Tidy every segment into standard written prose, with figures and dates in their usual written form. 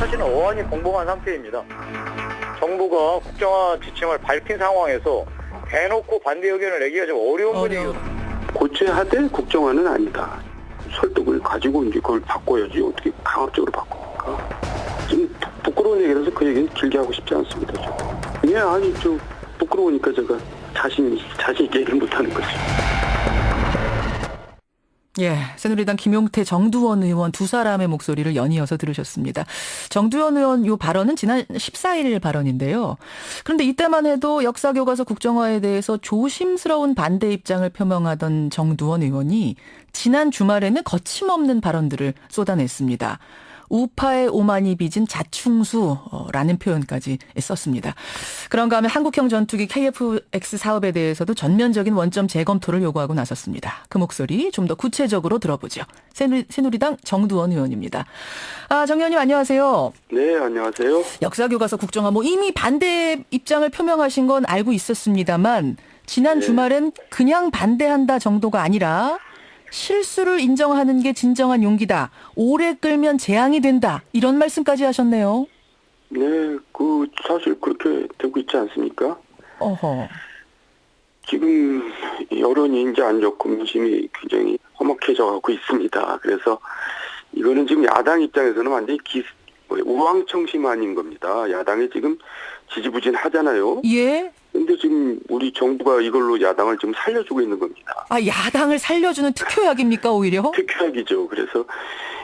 사실은 어안이 벙벙한 상태입니다. 정부가 국정화 지침을 밝힌 상황에서 대놓고 반대 의견을 내기가 좀 어려운 분위기죠. 고체하되 국정화는 아니다. 설득을 가지고 이제 그걸 바꿔야지 어떻게 강압적으로 바꿉니까? 지금 부끄러운 얘기라서 그 얘기는 길게 하고 싶지 않습니다. 예, 아니 좀 부끄러우니까 제가 자신 있게 얘기를 못하는 거죠. 예, 새누리당 김용태, 정두원 의원 두 사람의 목소리를 연이어서 들으셨습니다. 정두원 의원 요 발언은 지난 14일 발언인데요. 그런데 이때만 해도 역사교과서 국정화에 대해서 조심스러운 반대 입장을 표명하던 정두원 의원이 지난 주말에는 거침없는 발언들을 쏟아냈습니다. 우파의 오만이 빚은 자충수라는 표현까지 썼습니다. 그런가 하면 한국형 전투기 KF-X 사업에 대해서도 전면적인 원점 재검토를 요구하고 나섰습니다. 그 목소리 좀 더 구체적으로 들어보죠. 새누리당 정두원 의원입니다. 정 의원님 안녕하세요. 네, 안녕하세요. 역사교과서 국정화 이미 반대 입장을 표명하신 건 알고 있었습니다만 지난 주말엔 그냥 반대한다 정도가 아니라 실수를 인정하는 게 진정한 용기다. 오래 끌면 재앙이 된다. 이런 말씀까지 하셨네요. 네, 사실 그렇게 되고 있지 않습니까? 어허. 지금 여론이 이제 안 좋고 민심이 굉장히 험악해져 가고 있습니다. 그래서 이거는 지금 야당 입장에서는 완전히 우왕청심환인 겁니다. 야당이 지금 지지부진하잖아요. 예. 근데 지금 우리 정부가 이걸로 야당을 좀 살려주고 있는 겁니다. 야당을 살려주는 특효약입니까, 오히려? 특효약이죠. 그래서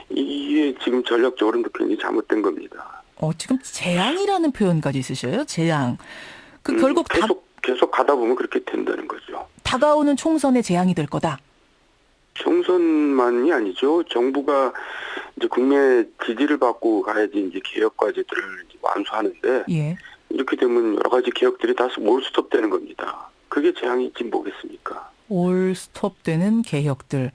이게 지금 전략적으로는 굉장히 잘못된 겁니다. 지금 재앙이라는 표현까지 쓰셔요? 재앙. 결국 계속 가다 보면 그렇게 된다는 거죠. 다가오는 총선의 재앙이 될 거다. 총선만이 아니죠. 정부가 이제 국내 지지를 받고 가야지 이제 개혁 과제들을 이제 완수하는데 예. 이렇게 되면 여러 가지 개혁들이 다 올스톱되는 겁니다. 그게 재앙이지 뭐겠습니까? 올스톱되는 개혁들.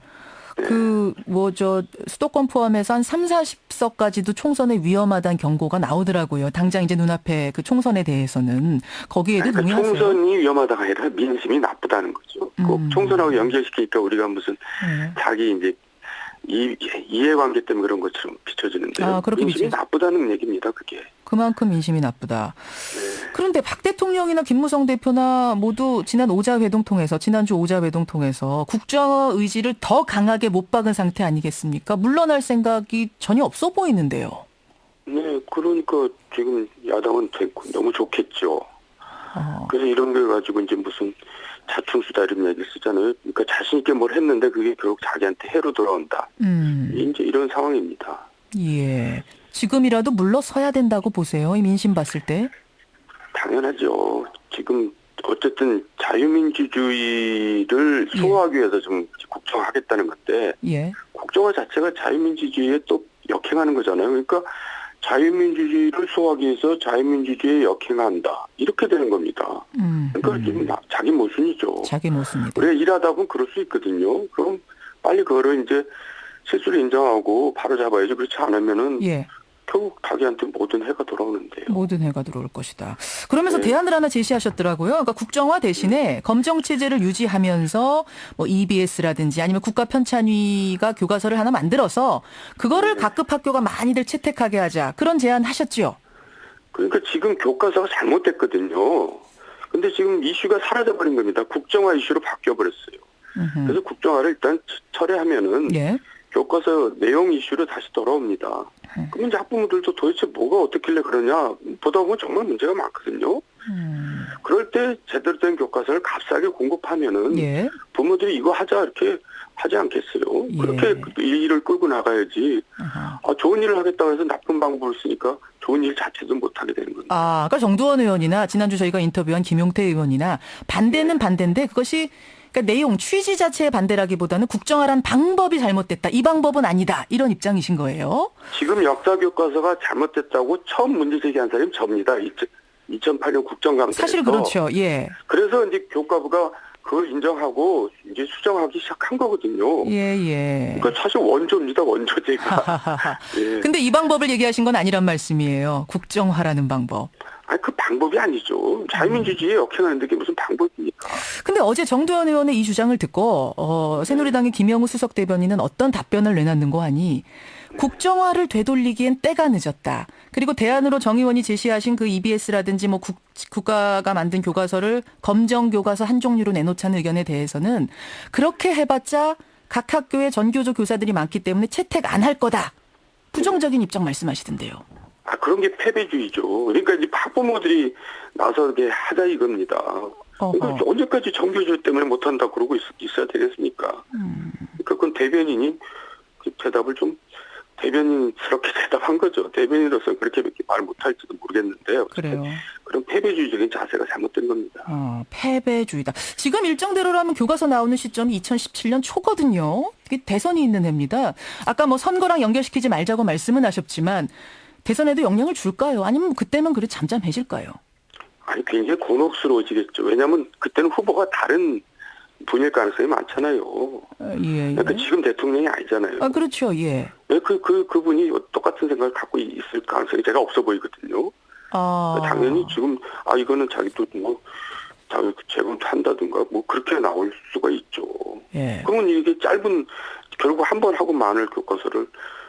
수도권 포함해서 한 30-40석까지도 총선에 위험하다는 경고가 나오더라고요. 당장 이제 눈앞에 그 총선에 대해서는. 거기에도 동의하세요? 총선이 위험하다가 아니라 민심이 나쁘다는 거죠. 꼭 총선하고 연결시키니까 우리가 무슨 자기 이제 이해관계 때문에 그런 것처럼 비춰지는데요. 민심이 나쁘다는 얘기입니다. 그게. 그만큼 민심이 나쁘다. 네. 그런데 박 대통령이나 김무성 대표나 모두 지난주 오자회동 통해서 국정화 의지를 더 강하게 못 박은 상태 아니겠습니까? 물러날 생각이 전혀 없어 보이는데요. 네, 그러니까 지금 야당은 너무 좋겠죠. 그래서 이런 걸 가지고 이제 무슨 자충수다 이런 얘기를 쓰잖아요. 그러니까 자신 있게 뭘 했는데 그게 결국 자기한테 해로 돌아온다. 이제 이런 상황입니다. 예. 지금이라도 물러서야 된다고 보세요. 이 민심 봤을 때. 당연하죠. 지금 어쨌든 자유민주주의를 소화하기 위해서 좀 국정화하겠다는 건데 국정화 자체가 자유민주주의에 또 역행하는 거잖아요. 그러니까 자유민주주의를 소화하기 위해서 자유민주주의에 역행한다. 이렇게 되는 겁니다. 그러니까 지금 자기 모순이죠. 자기 모순이다. 우리가 일하다 보면 그럴 수 있거든요. 그럼 빨리 그거를 이제 실수를 인정하고 바로 잡아야지. 그렇지 않으면은 결국 자기한테 모든 해가 돌아오는데요. 모든 해가 들어올 것이다. 그러면서 대안을 하나 제시하셨더라고요. 그러니까 국정화 대신에 검정 체제를 유지하면서 EBS라든지 아니면 국가 편찬위가 교과서를 하나 만들어서 그거를 각급 학교가 많이들 채택하게 하자. 그런 제안 하셨죠? 그러니까 지금 교과서가 잘못됐거든요. 근데 지금 이슈가 사라져버린 겁니다. 국정화 이슈로 바뀌어버렸어요. 그래서 국정화를 일단 철회하면은 교과서 내용 이슈로 다시 돌아옵니다. 그러면 이제 학부모들도 도대체 뭐가 어떻길래 그러냐 보다 보면 정말 문제가 많거든요. 그럴 때 제대로 된 교과서를 값싸게 공급하면은 부모들이 이거 하자 이렇게 하지 않겠어요. 그렇게 이 일을 끌고 나가야지. 좋은 일을 하겠다고 해서 나쁜 방법을 쓰니까 좋은 일 자체도 못하게 되는 겁니다. 그러니까 정두원 의원이나 지난주 저희가 인터뷰한 김용태 의원이나 반대는 반대인데 그것이 그러니까 내용, 취지 자체의 반대라기보다는 국정화란 방법이 잘못됐다. 이 방법은 아니다. 이런 입장이신 거예요. 지금 역사교과서가 잘못됐다고 처음 문제 제기한 사람이 접니다. 2008년 국정감사에서. 사실 그렇죠. 예. 그래서 이제 교과부가 그걸 인정하고 이제 수정하기 시작한 거거든요. 그러니까 사실 원조입니다. 원조제가. 근데 이 방법을 얘기하신 건 아니란 말씀이에요. 국정화라는 방법. 그 방법이 아니죠. 자유민주주의에 역행하는데 그게 무슨 방법입니까? 근데 어제 정두원 의원의 이 주장을 듣고 새누리당의 김영우 수석 대변인은 어떤 답변을 내놨는 거 아니? 국정화를 되돌리기엔 때가 늦었다. 그리고 대안으로 정 의원이 제시하신 그 EBS라든지 뭐 국가가 만든 교과서를 검정 교과서 한 종류로 내놓자는 의견에 대해서는 그렇게 해봤자 각 학교에 전교조 교사들이 많기 때문에 채택 안 할 거다. 부정적인 입장 말씀하시던데요. 그런 게 패배주의죠. 그러니까 이제 학부모들이 나서게 하자 이겁니다. 그러니까 언제까지 정교조 때문에 못한다 그러고 있어야 되겠습니까? 그러니까 그건 대변인이 그 대답을 좀 대변인스럽게 대답한 거죠. 대변인으로서는 그렇게밖에 말 못할지도 모르겠는데요. 그래요. 그런 패배주의적인 자세가 잘못된 겁니다. 패배주의다. 지금 일정대로라면 교과서 나오는 시점이 2017년 초거든요. 이게 대선이 있는 해입니다. 아까 뭐 선거랑 연결시키지 말자고 말씀은 하셨지만 대선에도 영향을 줄까요? 아니면 그때만 그래 잠잠해질까요? 아니 굉장히 곤혹스러워지겠죠. 왜냐하면 그때는 후보가 다른 분일 가능성이 많잖아요. 예. 그러니까 지금 대통령이 아니잖아요. 그렇죠. 예. 왜 그분이 똑같은 생각을 갖고 있을 가능성이 제가 없어 보이거든요. 당연히 지금 이거는 자기도 뭐 재검토한다든가 뭐 그렇게 나올 수가 있죠. 예. 그러면 이게 짧은 결국 한 번 하고 마늘 교과서를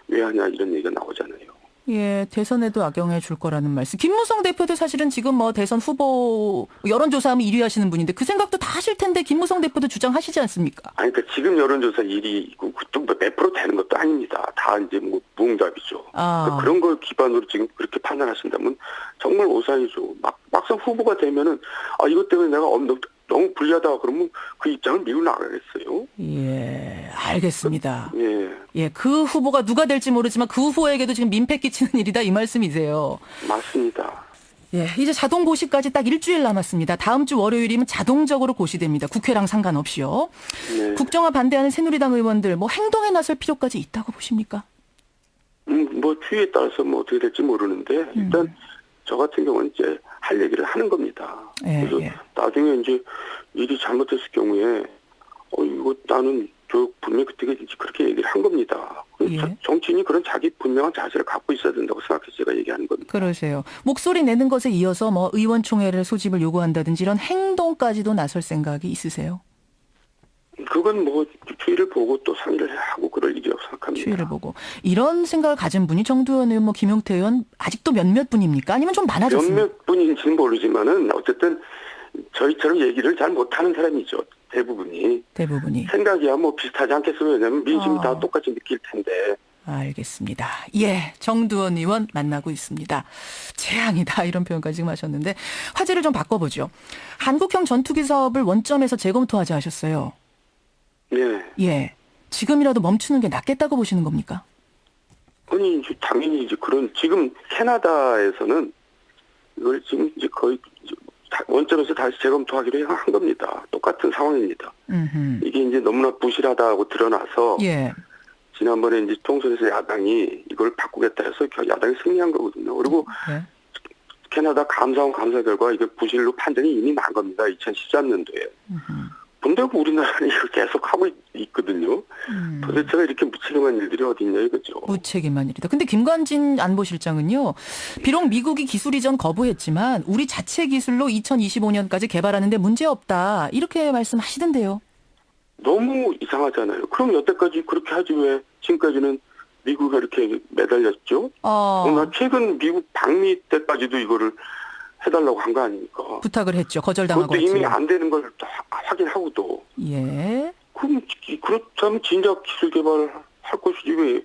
왜 하냐 이런 얘기가 나오잖아요. 예, 대선에도 악영해 줄 거라는 말씀. 김무성 대표도 사실은 지금 뭐 대선 후보 여론조사하면 1위 하시는 분인데 그 생각도 다 하실 텐데 김무성 대표도 주장하시지 않습니까? 아니, 그러니까 지금 여론조사 1위고 그쪽 100% 되는 것도 아닙니다. 다 이제 뭐 무응답이죠. 그러니까 그런 걸 기반으로 지금 그렇게 판단하신다면 정말 오산이죠. 막상 후보가 되면은 이것 때문에 내가 너무 불리하다 그러면 그 입장을 밀고 나가겠어요. 예, 알겠습니다. 예, 그 후보가 누가 될지 모르지만 그 후보에게도 지금 민폐 끼치는 일이다 이 말씀이세요. 맞습니다. 예, 이제 자동 고시까지 딱 일주일 남았습니다. 다음 주 월요일이면 자동적으로 고시됩니다. 국회랑 상관없이요. 네. 국정화 반대하는 새누리당 의원들 뭐 행동에 나설 필요까지 있다고 보십니까? 뭐 추이에 따라서 뭐 어떻게 될지 모르는데 일단 저 같은 경우는 이제 할 얘기를 하는 겁니다. 그래서 나중에 이제 일이 잘못됐을 경우에 이거 나는 분명히 그때 그렇게 얘기를 한 겁니다. 정치인이 그런 자기 분명한 자세를 갖고 있어야 된다고 생각해서 제가 얘기하는 겁니다. 그러세요. 목소리 내는 것에 이어서 뭐 의원총회를 소집을 요구한다든지 이런 행동까지도 나설 생각이 있으세요? 그건 뭐 추이를 보고 또 상의를 하고 그럴 일이라고 생각합니다. 추이를 보고. 이런 생각을 가진 분이 정두원 의원, 뭐 김용태 의원 아직도 몇몇 분입니까? 아니면 좀 많아졌습니까? 몇몇 분인지는 모르지만은 어쨌든 저희처럼 얘기를 잘 못하는 사람이죠. 대부분이. 생각이야 뭐 비슷하지 않겠어요. 왜냐하면 민심이 다 똑같이 느낄 텐데. 알겠습니다. 예, 정두원 의원 만나고 있습니다. 재앙이다 이런 표현까지 지금 하셨는데 화제를 좀 바꿔보죠. 한국형 전투기 사업을 원점에서 재검토하자 하셨어요. 네. 예, 지금이라도 멈추는 게 낫겠다고 보시는 겁니까? 아니 이제 당연히 이제 지금 캐나다에서는 이걸 지금 이제 거의 원점에서 다시 재검토하기로 한 겁니다. 똑같은 상황입니다. 이게 이제 너무나 부실하다고 드러나서 지난번에 이제 총선에서 야당이 이걸 바꾸겠다 해서 야당이 승리한 거거든요. 그리고 캐나다 감사원 감사 결과 이게 부실로 판정이 이미 난 겁니다. 2013년도에. 근데 우리나라는 이걸 계속 하고 있거든요. 도대체가 이렇게 무책임한 일들이 어디 있냐 이거죠. 무책임한 일이다. 근데 김관진 안보실장은요. 비록 미국이 기술 이전 거부했지만 우리 자체 기술로 2025년까지 개발하는데 문제없다. 이렇게 말씀하시던데요. 너무 이상하잖아요. 그럼 여태까지 그렇게 하지 왜 지금까지는 미국이 이렇게 매달렸죠? 나 최근 미국 방미 때까지도 이거를 해달라고 한 거 아닙니까? 부탁을 했죠. 거절당하고. 그것도 이미 안 되는 걸 확인하고도. 예. 그럼 그렇다면 진작 기술 개발을 할 것이지 왜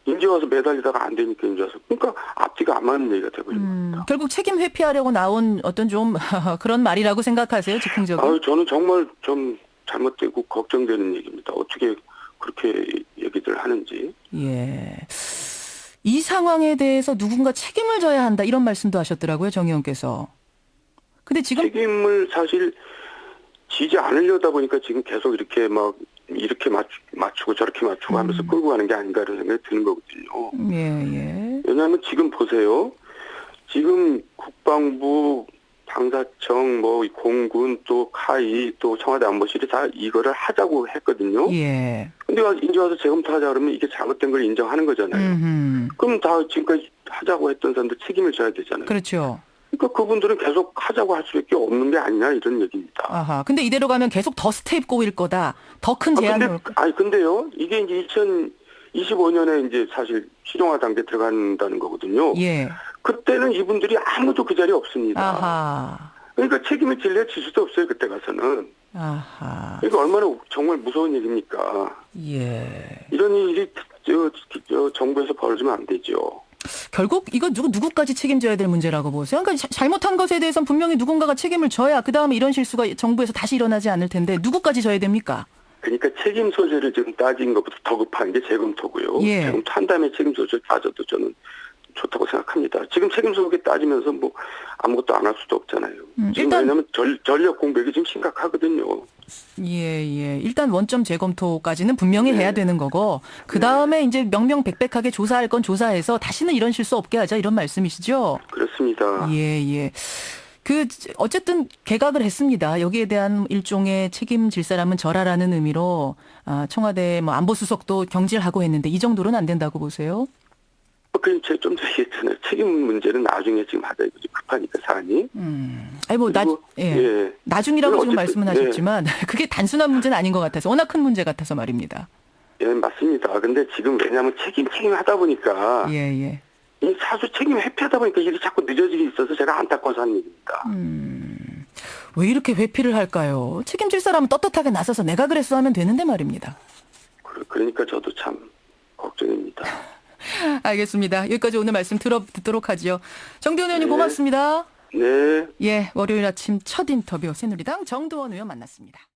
이제 와서 매달리다가 안 되니까 이제 와서. 그러니까 앞뒤가 안 맞는 얘기가 되버린 겁니다. 결국 책임 회피하려고 나온 어떤 좀 그런 말이라고 생각하세요? 즉흥적으로. 저는 정말 좀 잘못되고 걱정되는 얘기입니다. 어떻게 그렇게 얘기들 하는지. 예. 이 상황에 대해서 누군가 책임을 져야 한다 이런 말씀도 하셨더라고요. 정 의원께서. 근데 지금 책임을 사실 지지 않으려다 보니까 지금 계속 이렇게 맞추고 저렇게 맞추고 하면서 끌고 가는 게 아닌가 이런 생각이 드는 거거든요. 예. 왜냐하면 지금 보세요. 지금 국방부, 방사청, 뭐 공군, 또 카이, 또 청와대 안보실이 다 이거를 하자고 했거든요. 예. 근데 이제 와서 재검토하자 그러면 이게 잘못된 걸 인정하는 거잖아요. 그럼 다 지금까지 하자고 했던 사람들 책임을 져야 되잖아요. 그렇죠. 그러니까 그분들은 계속 하자고 할 수밖에 없는 게 아니냐 이런 얘기입니다. 아하. 근데 이대로 가면 계속 더 스텝 꼬일 거다. 더 큰 제한을. 근데요. 이게 이제 25년에 이제 사실 실용화 단계 들어간다는 거거든요. 예. 그때는 이분들이 아무도 그 자리에 없습니다. 아하. 그러니까 책임을 질래 질 수도 없어요. 그때 가서는. 아하. 그러니까 얼마나 정말 무서운 일입니까. 예. 이런 일이 정부에서 벌어지면 안 되죠. 결국 이거 누구까지 책임져야 될 문제라고 보세요? 그러니까 잘못한 것에 대해서는 분명히 누군가가 책임을 져야 그다음에 이런 실수가 정부에서 다시 일어나지 않을 텐데 누구까지 져야 됩니까? 그러니까 책임 소재를 지금 따진 것보다 더 급한 게 재검토고요. 예. 재검토한 다음에 책임 소재를 따져도 저는 좋다고 생각합니다. 지금 책임 소재 따지면서 뭐 아무것도 안 할 수도 없잖아요. 지금 일단 왜냐하면 전력 공백이 지금 심각하거든요. 예. 일단 원점 재검토까지는 분명히 해야 되는 거고 그다음에 이제 명명백백하게 조사할 건 조사해서 다시는 이런 실수 없게 하자 이런 말씀이시죠? 그렇습니다. 예. 어쨌든 개각을 했습니다. 여기에 대한 일종의 책임질 사람은 저라라는 의미로 청와대 안보수석도 경질하고 했는데 이 정도로는 안 된다고 보세요? 그럼 제가 좀 전에 얘기했잖아요. 책임 문제는 나중에 지금 하자 이거지. 급하니까 사안이. 나중이라고 지금 어쨌든, 말씀은 하셨지만 그게 단순한 문제는 아닌 것 같아서 워낙 큰 문제 같아서 말입니다. 예, 맞습니다. 근데 지금 왜냐하면 책임 하다 보니까 예. 이 사수 책임 회피하다 보니까 일이 자꾸 늦어지게 있어서 제가 안타까워서 하는 일입니다. 왜 이렇게 회피를 할까요? 책임질 사람은 떳떳하게 나서서 내가 그랬어 하면 되는데 말입니다. 그러니까 저도 참 걱정입니다. 알겠습니다. 여기까지 오늘 말씀 듣도록 하죠. 정두원 의원님 고맙습니다. 네. 예, 월요일 아침 첫 인터뷰 새누리당 정두원 의원 만났습니다.